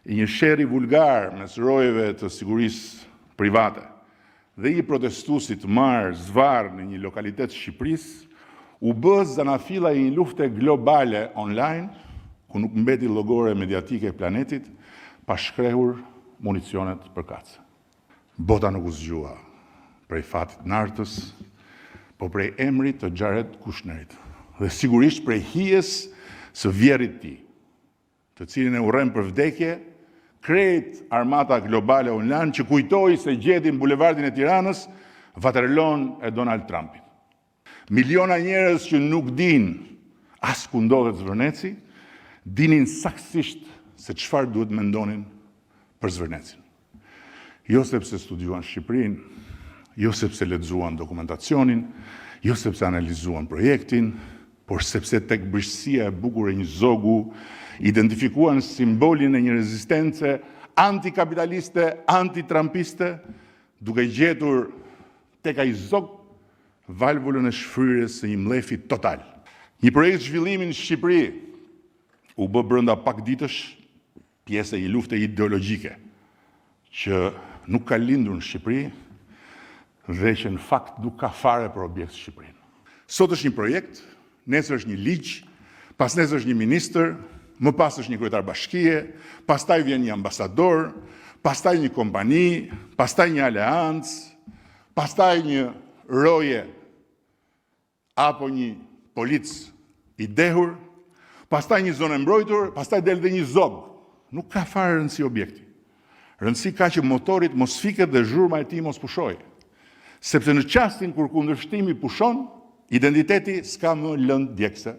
i një sheri vulgar mes rojeve të sigurisë private dhe i protestuesit marë zvarë në një lokalitet Shqipërisë, u bë zanafilla i një lufte globale online, ku nuk mbeti llogore mediatike e planetit, pa shkrehur municionet për kacë. Bota nuk u zgjua prej fatit nartës, po prej emrit të Jared Kushnerit, dhe sigurisht prej hijes së vjerrit tij, të cilin e urren për vdekje krejt armata globale online që kujtoi se gjeti në bulevardin e Tiranës Waterloon e Donald Trumpit. Miliona njerëz që nuk din as ku ndodhet Zvërneci, dinin saktësisht se çfarë duhet mendonin për Zvërnecin. Jo sepse studiuan Shqipërinë, jo sepse lexuan dokumentacionin, jo sepse analizuan projektin, por sepse tek brishësia e bukur e një zogu identifikuan simbolin e një rezistence antikapitaliste, antitrampiste, duke gjetur tek ai zog valvulën e shfryrjes së një mlefi total. Një projekt zhvillimi në Shqipëri u bë brenda pak ditësh pjesë e një lufte ideologjike që nuk ka lindur në Shqipëri dhe që në fakt nuk ka fare për objekt Shqipërinë. Sot është një projekt, nesër është një ligj, pas nesër është një ministër, më pas është një kryetar bashkie, pastaj vjen një ambasador, pastaj një kompani, pastaj një aleancë, pastaj një roje apo një polic i dehur, pastaj një zonë mbrojtur, pastaj del dhe një zog. Nuk ka fare rëndësi objekti. Rëndësi ka që motorit mos fiket dhe zhurma e tij mos pushojë. Sepse në çastin kur kundërshtimi pushon, identiteti s'ka më lëndë djegëse.